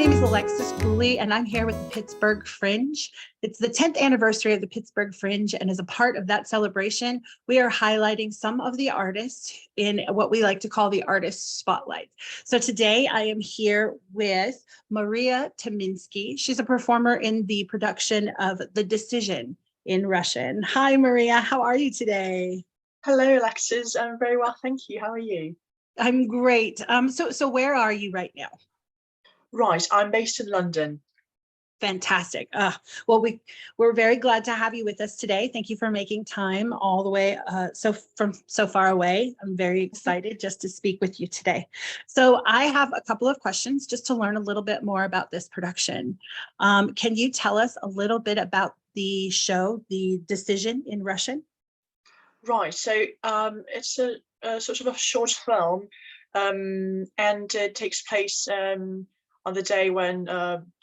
name is Alexis Cooley, and I'm here with the Pittsburgh Fringe. It's the 10th anniversary of the Pittsburgh Fringe, and as a part of that celebration, we are highlighting some of the artists in what we like to call the Artist Spotlight. So today I am here with Maria Tyminski. She's a performer in the production of The Decision in Russian. Hi, Maria. How are you today? Hello, Alexis. I'm very well, thank you. How are you? I'm great. So where are you right now? Right, I'm based in London. Fantastic. Well, we're very glad to have you with us today. Thank you for making time all the way from so far away. I'm very excited just to speak with you today. So I have a couple of questions just to learn a little bit more about this production. Can you tell us a little bit about the show, The Decision in Russian? Right, so it's a sort of a short film, and it takes place on the day when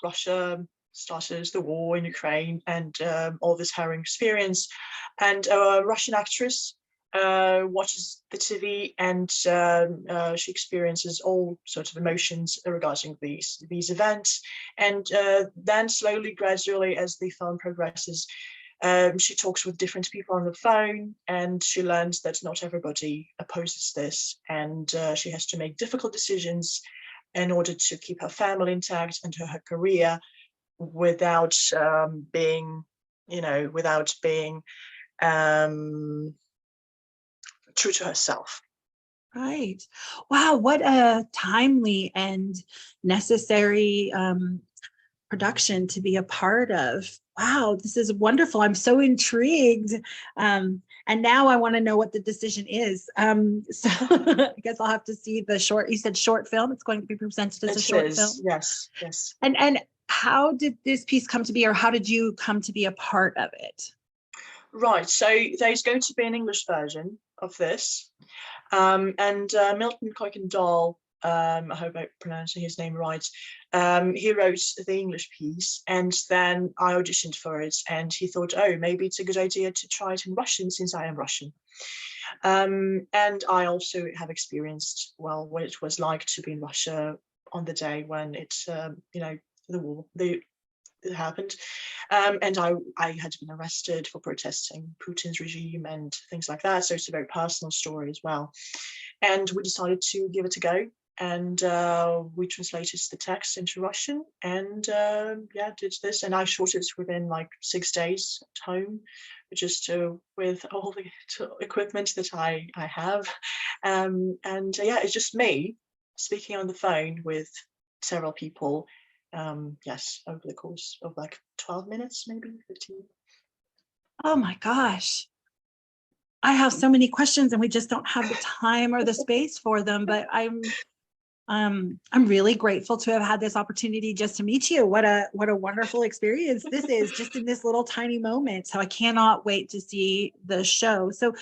Russia started the war in Ukraine and all this harrowing experience. And a Russian actress watches the TV, and she experiences all sorts of emotions regarding these events. And then slowly, gradually, as the film progresses, she talks with different people on the phone, and she learns that not everybody opposes this, and she has to make difficult decisions in order to keep her family intact and her career without being true to herself. Right. Wow, what a timely and necessary production to be a part of. Wow, this is wonderful. I'm so intrigued. And now I want to know what the decision is. So I guess I'll have to see the short, you said short film. It's going to be presented as a short film. Yes, yes. And how did this piece come to be, or how did you come to be a part of it? Right, so there's going to be an English version of this. And Milton Coykendall, I hope I'm pronouncing his name right, he wrote the English piece, and then I auditioned for it, and he thought, oh, maybe it's a good idea to try it in Russian since I am Russian. And I also have experienced, well, what it was like to be in Russia on the day when it, the war, it happened. And I had been arrested for protesting Putin's regime and things like that. So it's a very personal story as well. And we decided to give it a go. And we translated the text into Russian, and did this. And I shot it within like 6 days at home, just with all the equipment that I have. It's just me speaking on the phone with several people. Over the course of like 12 minutes, maybe 15. Oh my gosh. I have so many questions and we just don't have the time or the space for them, but I'm really grateful to have had this opportunity just to meet you. What a wonderful experience this is, just in this little tiny moment. So I cannot wait to see the show. So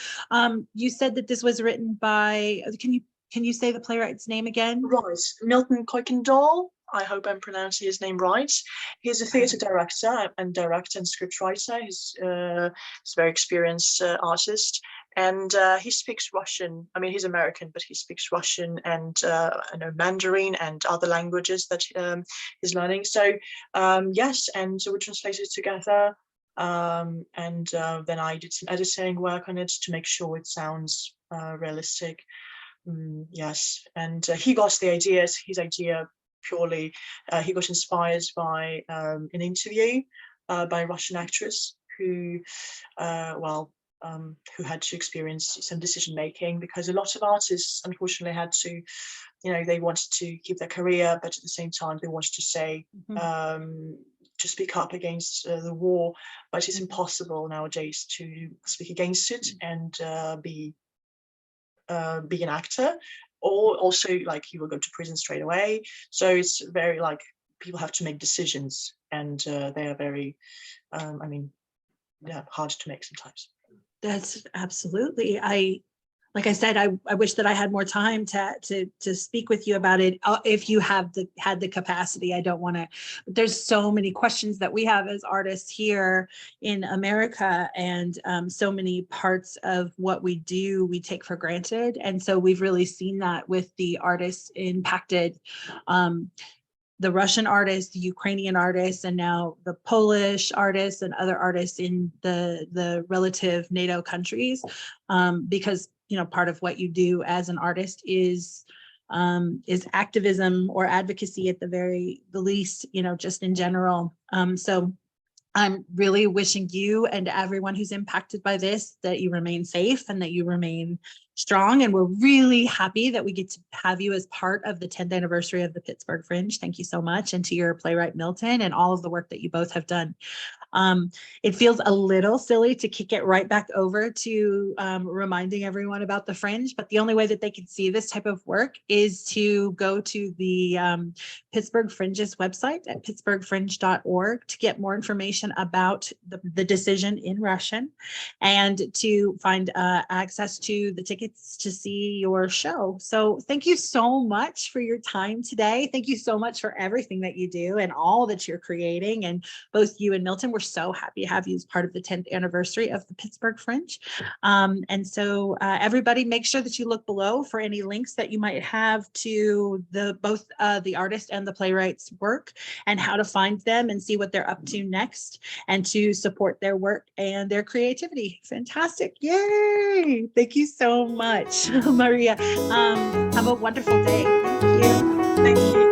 you said that this was written by, can you say the playwright's name again? Right, Milton Coykendall. I hope I'm pronouncing his name right. He's a theatre director and scriptwriter. He's a very experienced artist, and he speaks Russian. I mean, he's American, but he speaks Russian and Mandarin and other languages that he's learning. So yes, and so we translated it together, and then I did some editing work on it to make sure it sounds realistic. Yes, and he got his idea purely, he got inspired by an interview by a Russian actress who had to experience some decision making, because a lot of artists unfortunately had to, they wanted to keep their career, but at the same time they wanted to say, to speak up against the war, but it's impossible nowadays to speak against it and be an actor, or also like you will go to prison straight away. So it's very like people have to make decisions, and they are very hard to make sometimes. That's absolutely, like I said, I wish that I had more time to speak with you about it. If you had the capacity, I don't want to. There's so many questions that we have as artists here in America, and so many parts of what we do we take for granted. And so we've really seen that with the artists impacted the Russian artists, the Ukrainian artists, and now the Polish artists and other artists in the relative NATO countries, because part of what you do as an artist is activism or advocacy at the least, just in general. So I'm really wishing you and everyone who's impacted by this that you remain safe and that you remain strong. And we're really happy that we get to have you as part of the 10th anniversary of the Pittsburgh Fringe. Thank you so much. And to your playwright, Milton, and all of the work that you both have done. It feels a little silly to kick it right back over to reminding everyone about the Fringe, but the only way that they can see this type of work is to go to the Pittsburgh Fringe's website at pittsburghfringe.org to get more information about the decision in Russian and to find access to the tickets to see your show. So thank you so much for your time today. Thank you so much for everything that you do and all that you're creating. And both you and Milton, we're so happy to have you as part of the 10th anniversary of the Pittsburgh Fringe. And so everybody, make sure that you look below for any links that you might have to both the artist and the playwright's work and how to find them and see what they're up to next and to support their work and their creativity. Fantastic. Yay. Thank you so much, Maria. Have a wonderful day. Thank you. Thank you.